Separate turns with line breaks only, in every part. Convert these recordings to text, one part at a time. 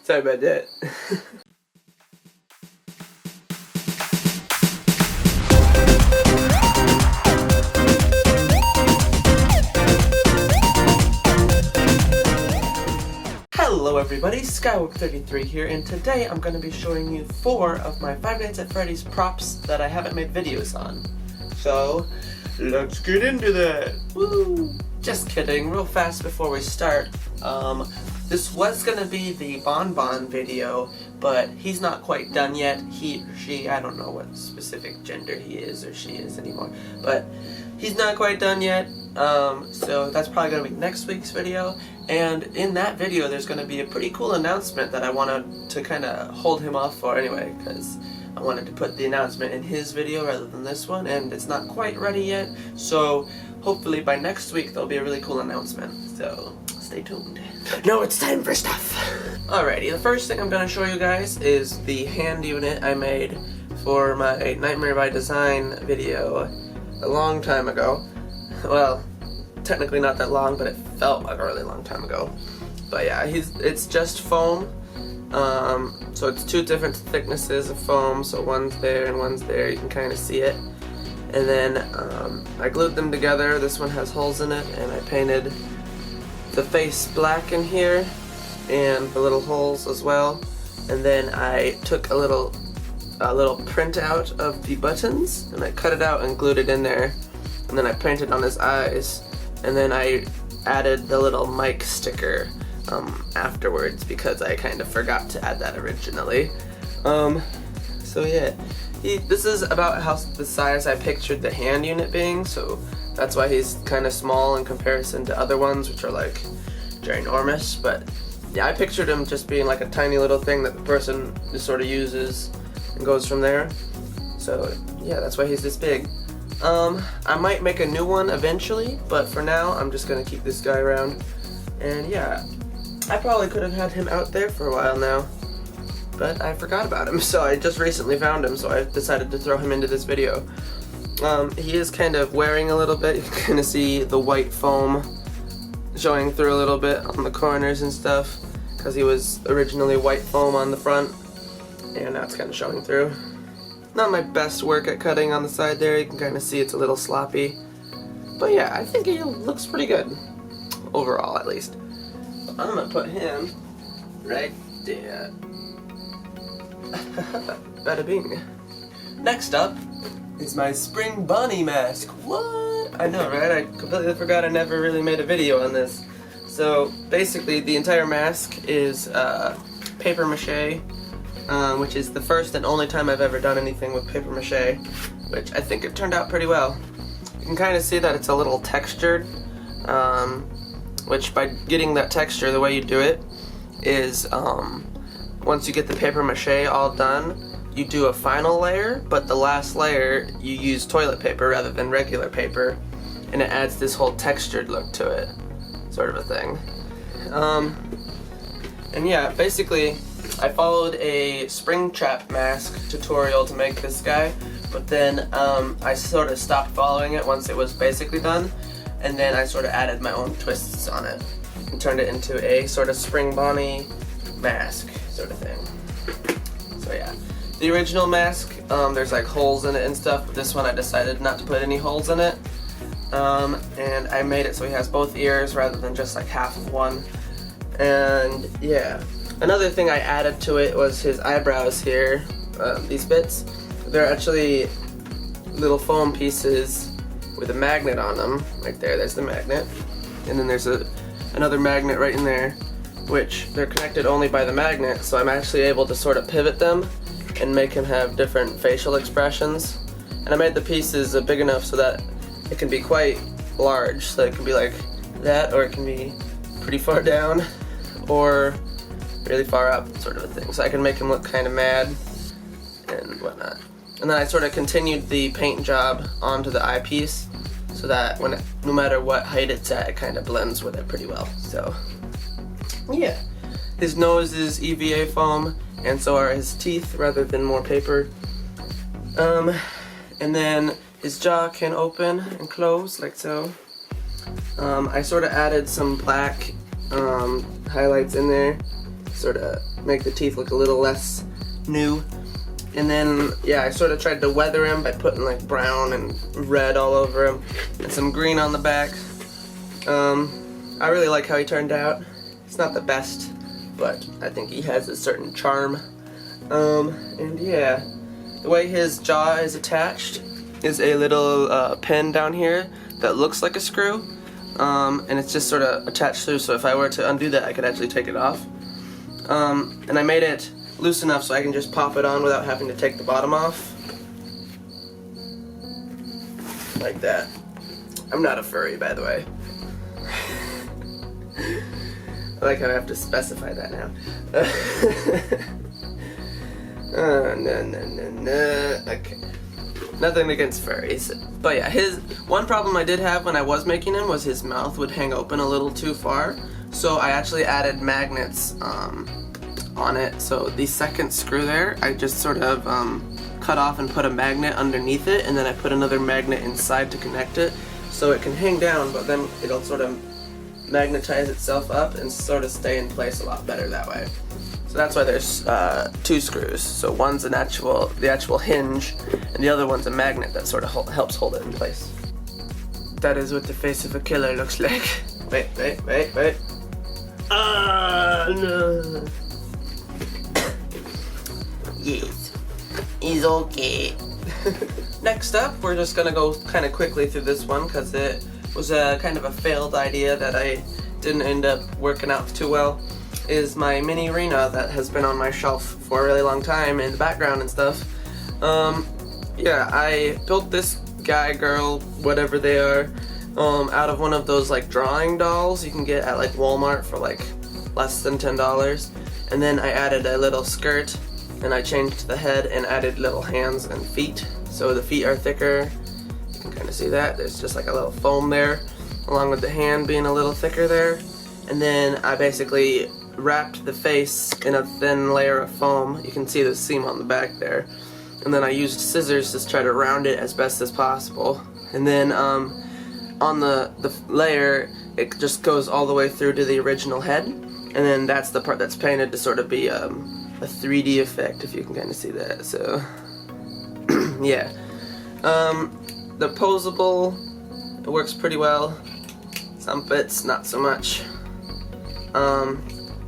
Sorry about that. Hello everybody, Skywalk33 here, and today I'm going to be showing you 4 of my Five Nights at Freddy's props that I haven't made videos on. So, let's get into that! Woo! Just kidding, real fast before we start. This was going to be the Bonbon video, but he's not quite done yet. He or she, I don't know what specific gender he is or she is anymore, but he's not quite done yet. So that's probably going to be next week's video. And in that video there's going to be a pretty cool announcement that I wanted to kind of hold him off for anyway, because I wanted to put the announcement in his video rather than this one, and it's not quite ready yet, so hopefully by next week there'll be a really cool announcement, so stay tuned. Now it's time for stuff! Alrighty, the first thing I'm going to show you guys is the hand unit I made for my Nightmare by Design video a long time ago. Well, technically not that long, but it felt like a really long time ago. But yeah, it's just foam. So it's 2 different thicknesses of foam, so one's there and one's there, you can kind of see it. And then I glued them together. This one has holes in it, and I painted the face black in here and the little holes as well. And then I took a little printout of the buttons, and I cut it out and glued it in there. And then I painted on his eyes, and then I added the little mic sticker afterwards because I kind of forgot to add that originally. So yeah, this is about how the size I pictured the hand unit being, so that's why he's kind of small in comparison to other ones, which are like ginormous. But yeah, I pictured him just being like a tiny little thing that the person just sort of uses and goes from there. So yeah, that's why he's this big. I might make a new one eventually, but for now I'm just gonna keep this guy around. And yeah, I probably could have had him out there for a while now, but I forgot about him, so I just recently found him, so I decided to throw him into this video. He is kind of wearing a little bit. You can kind of see the white foam showing through a little bit on the corners and stuff, because he was originally white foam on the front, and now it's kind of showing through. Not my best work at cutting on the side there, you can kind of see it's a little sloppy. But yeah, I think he looks pretty good. Overall, at least. I'm gonna put him right there. Bada bing. Next up is my Spring Bunny mask. What? I know, right? I completely forgot I never really made a video on this. So basically the entire mask is paper mache. Which is the first and only time I've ever done anything with paper mache, which I think it turned out pretty well. You can kind of see that it's a little textured, which by getting that texture, the way you do it is once you get the paper mache all done, you do a final layer, but the last layer you use toilet paper rather than regular paper, and it adds this whole textured look to it, sort of a thing. And yeah, basically I followed a Springtrap mask tutorial to make this guy, but then I sort of stopped following it once it was basically done, and then I sort of added my own twists on it and turned it into a sort of Spring Bonnie mask sort of thing. So yeah, the original mask, there's like holes in it and stuff, but this one I decided not to put any holes in it, and I made it so he has both ears rather than just like half of one. And yeah, another thing I added to it was his eyebrows here, these bits. They're actually little foam pieces with a magnet on them. Right there, there's the magnet. And then there's another magnet right in there, which they're connected only by the magnet, so I'm actually able to sort of pivot them and make him have different facial expressions. And I made the pieces big enough so that it can be quite large, so it can be like that, or it can be pretty far down, or really far up, sort of a thing. So I can make him look kind of mad and whatnot. And then I sort of continued the paint job onto the eyepiece so that no matter what height it's at, it kind of blends with it pretty well. So yeah, his nose is EVA foam, and so are his teeth rather than more paper. And then his jaw can open and close like so. I sort of added some black highlights in there, sort of make the teeth look a little less new. And then, yeah, I sort of tried to weather him by putting like brown and red all over him and some green on the back. I really like how he turned out. It's not the best, but I think he has a certain charm. And yeah, the way his jaw is attached is a little pin down here that looks like a screw, and it's just sort of attached through, so if I were to undo that I could actually take it off. And I made it loose enough so I can just pop it on without having to take the bottom off. Like that. I'm not a furry, by the way. I like how I have to specify that now. No. Okay. Nothing against furries. But yeah, one problem I did have when I was making him was his mouth would hang open a little too far. So I actually added magnets on it. So the second screw there, I just sort of cut off and put a magnet underneath it, and then I put another magnet inside to connect it. So it can hang down, but then it'll sort of magnetize itself up and sort of stay in place a lot better that way. So that's why there's two screws. So one's the actual hinge, and the other one's a magnet that sort of helps hold it in place. That is what the face of a killer looks like. Wait. No. Yes, he's okay. Next up, we're just gonna go kind of quickly through this one because it was a kind of a failed idea that I didn't end up working out too well. Is my MiniRena that has been on my shelf for a really long time in the background and stuff. Yeah, I built this guy, girl, whatever they are, out of one of those like drawing dolls you can get at like Walmart for like less than $10. And then I added a little skirt, and I changed the head and added little hands and feet. So the feet are thicker. You can kind of see that. There's just like a little foam there, along with the hand being a little thicker there. And then I basically wrapped the face in a thin layer of foam. You can see the seam on the back there. And then I used scissors to try to round it as best as possible. And then on the layer, it just goes all the way through to the original head. And then that's the part that's painted to sort of be a 3D effect, if you can kind of see that. So yeah, the posable, it works pretty well. Some bits not so much.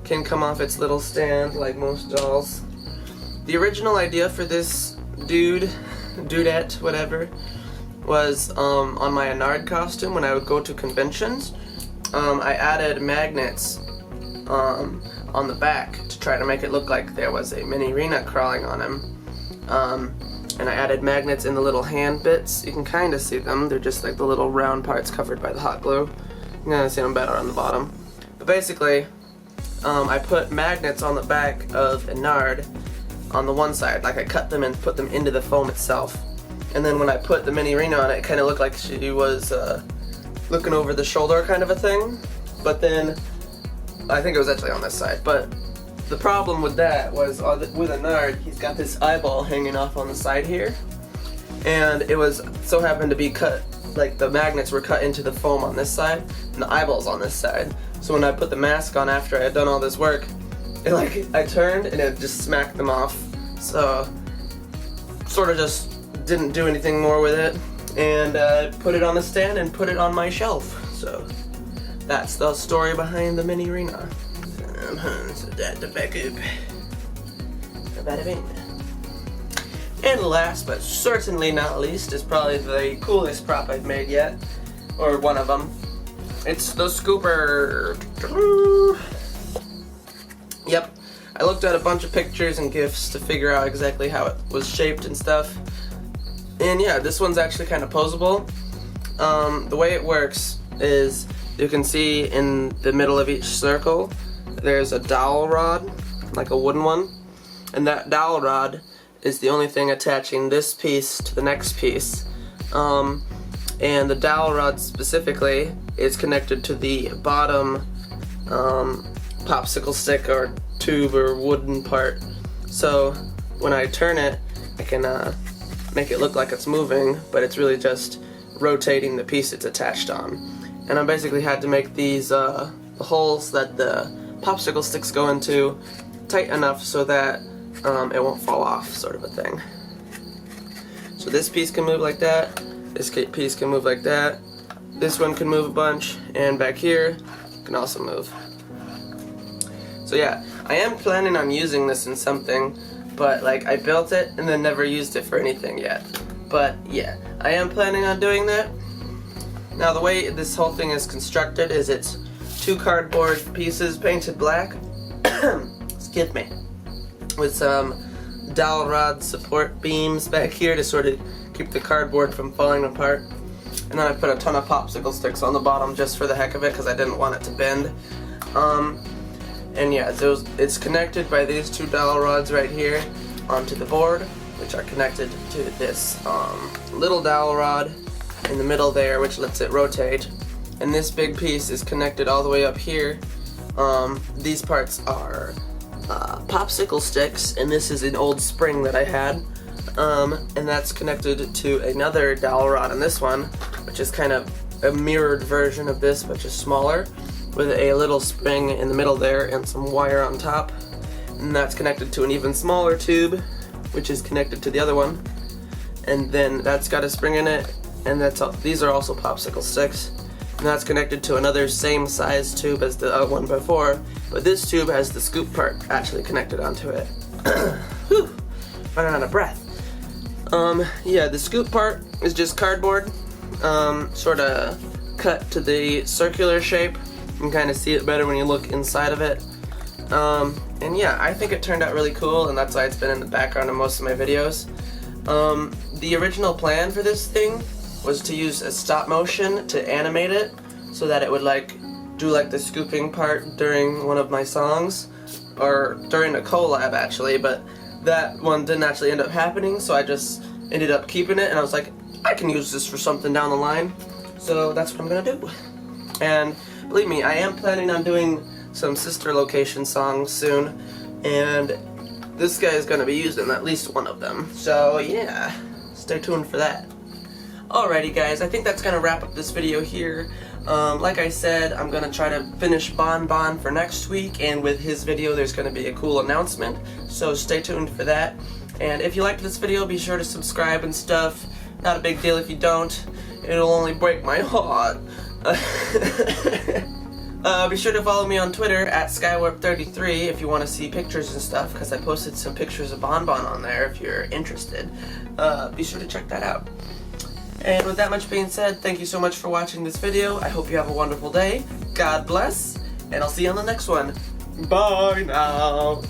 Can come off its little stand like most dolls. The original idea for this dudette, whatever, was on my Anard costume when I would go to conventions. I added magnets on the back to try to make it look like there was a MiniRena crawling on him. And I added magnets in the little hand bits. You can kind of see them. They're just like the little round parts covered by the hot glue. You can kind of see them better on the bottom. But basically, I put magnets on the back of Anard on the one side. Like I cut them and put them into the foam itself. And then when I put the MiniRena on it, it kind of looked like she was looking over the shoulder kind of a thing. But then, I think it was actually on this side. But the problem with that was with Anard, he's got this eyeball hanging off on the side here. And it was so happened to be cut, like the magnets were cut into the foam on this side, and the eyeball's on this side. So when I put the mask on after I had done all this work, I turned and it just smacked them off. So sort of just didn't do anything more with it, and put it on the stand and put it on my shelf. So that's the story behind the MiniRena. So that's the backup. And last but certainly not least is probably the coolest prop I've made yet, or one of them. It's the scooper. Yep, I looked at a bunch of pictures and GIFs to figure out exactly how it was shaped and stuff. And yeah, this one's actually kind of posable. The way it works is you can see in the middle of each circle there's a dowel rod, like a wooden one, and that dowel rod is the only thing attaching this piece to the next piece. And the dowel rod specifically is connected to the bottom popsicle stick or tube or wooden part. So when I turn it, I can make it look like it's moving, but it's really just rotating the piece it's attached on. And I basically had to make these the holes that the popsicle sticks go into tight enough so that it won't fall off, sort of a thing. So this piece can move like that, this piece can move like that, this one can move a bunch, and back here can also move. So yeah, I am planning on using this in something, but like I built it and then never used it for anything yet. But yeah, I am planning on doing that. Now the way this whole thing is constructed is it's 2 cardboard pieces painted black, excuse me, with some dowel rod support beams back here to sort of keep the cardboard from falling apart. And then I put a ton of popsicle sticks on the bottom just for the heck of it because I didn't want it to bend. And yeah, it's connected by these 2 dowel rods right here onto the board, which are connected to this little dowel rod in the middle there, which lets it rotate. And this big piece is connected all the way up here. These parts are popsicle sticks, and this is an old spring that I had. And that's connected to another dowel rod on this one, which is kind of a mirrored version of this, but just smaller, with a little spring in the middle there and some wire on top. And that's connected to an even smaller tube, which is connected to the other one. And then that's got a spring in it, and these are also popsicle sticks. And that's connected to another same size tube as the one before, but this tube has the scoop part actually connected onto it. Whew, running out of breath. Yeah, the scoop part is just cardboard, sort of cut to the circular shape. You can kind of see it better when you look inside of it. And yeah, I think it turned out really cool, and that's why it's been in the background of most of my videos. The original plan for this thing was to use a stop motion to animate it so that it would do the scooping part during one of my songs, or during a collab actually, but that one didn't actually end up happening, so I just ended up keeping it, and I was like, I can use this for something down the line, so that's what I'm gonna do. And believe me, I am planning on doing some sister location songs soon, and this guy is gonna be using at least one of them, so yeah, stay tuned for that. Alrighty guys, I think that's gonna wrap up this video here. Like I said, I'm gonna try to finish Bon Bon for next week, and with his video there's gonna be a cool announcement, so stay tuned for that. And if you liked this video, be sure to subscribe and stuff. Not a big deal if you don't, it'll only break my heart. Be sure to follow me on Twitter at Skywarp33 if you want to see pictures and stuff, because I posted some pictures of Bon Bon on there if you're interested. Be sure to check that out. And with that much being said, thank you so much for watching this video. I hope you have a wonderful day. God bless, and I'll see you on the next one. Bye now.